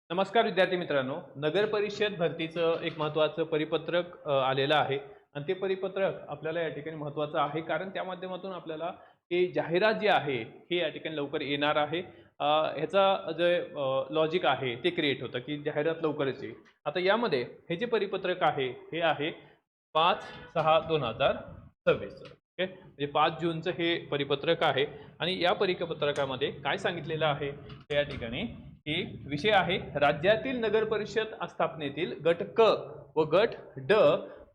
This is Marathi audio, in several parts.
नमस्कार विद्यार्थी मित्रांनो, नगर परिषद भरतीचं एक महत्त्वाचं परिपत्रक आलेलं आहे आणि ते परिपत्रक आपल्याला या ठिकाणी महत्त्वाचं आहे कारण त्या माध्यमातून आपल्याला ही जाहिरात जी आहे हे या ठिकाणी लवकर येणार आहे. ह्याचा जे लॉजिक आहे ते क्रिएट होतं की जाहिरात लवकरच येईल. आता यामध्ये हे जे परिपत्रक आहे हे आहे 5/6/2026. ओके, म्हणजे 5 जूनचं हे परिपत्रक आहे आणि या परिपत्रकामध्ये काय सांगितलेलं आहे ते या ठिकाणी की विषय आहे राज्यातील नगर परिषद आस्थापनेतील गट क व गट ड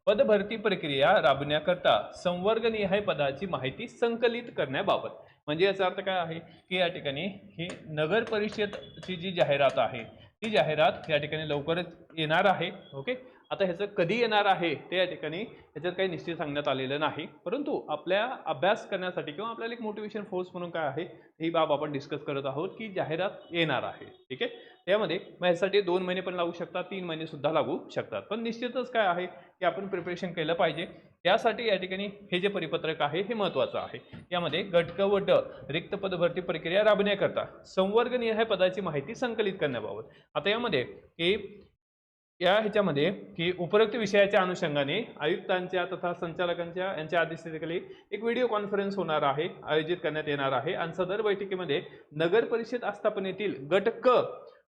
पदभरती प्रक्रिया राबवण्याकरता संवर्गनिहाय पदाची माहिती संकलित करण्याबाबत. म्हणजे याचा अर्थ काय आहे की या ठिकाणी ही नगर परिषदची जी जाहिरात आहे ती जाहिरात या ठिकाणी लवकरच येणार आहे. ओके, आता ह्याचं कधी येणार आहे ते या ठिकाणी ह्याच्यात काही निश्चित सांगण्यात आलेलं नाही, परंतु आपल्या अभ्यास करण्यासाठी किंवा आपल्याला एक मोटिवेशन फोर्स म्हणून काय आहे ही बाब आपण डिस्कस करत आहोत की जाहिरात येणार आहे. ठीक आहे, त्यामध्ये मग ह्यासाठी 2 महिने पण लागू शकतात, 3 महिने सुद्धा लागू शकतात, पण निश्चितच काय आहे की आपण प्रिपरेशन केलं पाहिजे. त्यासाठी या ठिकाणी हे जे परिपत्रक आहे हे महत्त्वाचं आहे. यामध्ये गट क व ड रिक्त पद भरती प्रक्रिया राबवण्याकरता संवर्गनिहाय पदाची माहिती संकलित करण्याबाबत. आता यामध्ये की ह्याच्यामध्ये की उपरोक्त विषयाच्या अनुषंगाने आयुक्तांच्या तथा संचालकांच्या यांच्या अध्यक्षतेखाली एक व्हिडिओ कॉन्फरन्स होणार आहे, आयोजित करण्यात येणार आहे आणि सदर बैठकीमध्ये नगर परिषद आस्थापनेतील गट क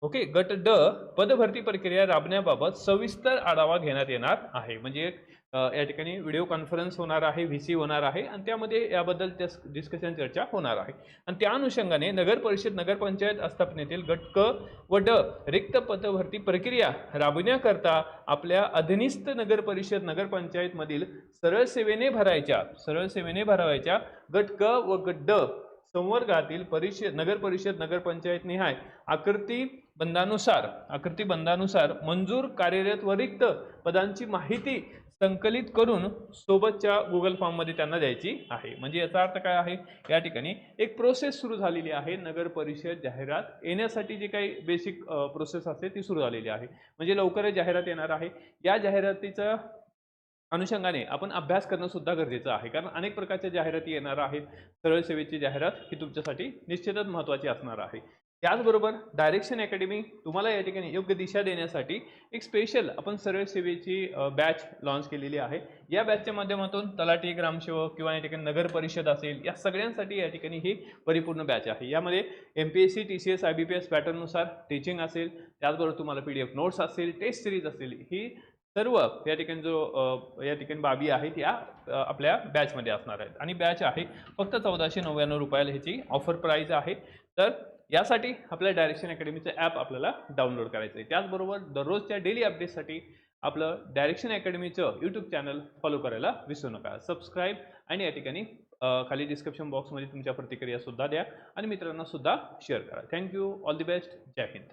ओके गट ड पदभरती प्रक्रिया राबवण्याबाबत सविस्तर आढावा घेण्यात येणार आहे. म्हणजे या ठिकाणी व्हिडिओ कॉन्फरन्स होणार आहे, व्हीसी होणार आहे आणि त्यामध्ये याबद्दल डिस्कशन चर्चा होणार आहे आणि त्या अनुषंगाने नगर परिषद नगरपंचायत आस्थापनेतील गट क व ड रिक्त पदभरती प्रक्रिया राबवण्याकरता आपल्या अधीनस्थ नगर परिषद नगरपंचायत मधील सरळ सेवेने भरावयाच्या गट क व गट ड संवर्गातील नगर परिषद नगरपंचायत निहाय आकृती बंधानुसार मंजूर कार्यरत व रिक्त पदांची माहिती संकलित करून सोबतच्या गुगल फॉर्म मध्ये त्यांना द्यायची आहे. म्हणजे याचा अर्थ काय आहे, या ठिकाणी एक प्रोसेस सुरू झालेली आहे. नगर परिषद जाहिरात येण्यासाठी जी काही बेसिक प्रोसेस असते ती सुरू झालेली आहे. म्हणजे लवकरच जाहिरात येणार आहे. या जाहिरातीचा अनुषंगाने आपण अभ्यास करणं सुद्धा गरजेचं आहे, कारण अनेक प्रकारच्या जाहिराती येणार आहेत. सरळ सेवेची जाहिरात ही तुमच्यासाठी निश्चितच महत्त्वाची असणार आहे. त्याचबरोबर डायरेक्शन अकॅडमी तुम्हाला या ठिकाणी योग्य दिशा देण्यासाठी एक स्पेशल आपण सरळ सेवेची बॅच लॉन्च केलेली आहे. या बॅचच्या माध्यमातून तलाठी, ग्रामसेवक किंवा या ठिकाणी नगर परिषद असेल या सगळ्यांसाठी या ठिकाणी ही परिपूर्ण बॅच आहे. यामध्ये MPSC TCS IBPS पॅटर्ननुसार टीचिंग असेल, त्याचबरोबर तुम्हाला PDF नोट्स असेल, टेस्ट सिरीज असेल, ही सर्व या ठिकाणी या ठिकाणी बाबी आहेत त्या आपल्या बॅचमध्ये असणार आहेत आणि बॅच आहे फक्त 1499 रुपयाला ह्याची ऑफर प्राइस आहे. तर यासाठी आपल्या डायरेक्शन अकॅडमीचं ॲप आपल्याला डाउनलोड करायचं आहे. त्याचबरोबर दररोजच्या डेली अपडेटसाठी आपलं डायरेक्शन अकॅडमीचं यूट्यूब चॅनल फॉलो करायला विसरू नका. सबस्क्राईब आणि या ठिकाणी खाली डिस्क्रिप्शन बॉक्समध्ये तुमच्या प्रतिक्रिया सुद्धा द्या आणि मित्रांना सुद्धा शेअर करा. थँक्यू, ऑल दी बेस्ट, जय हिंद.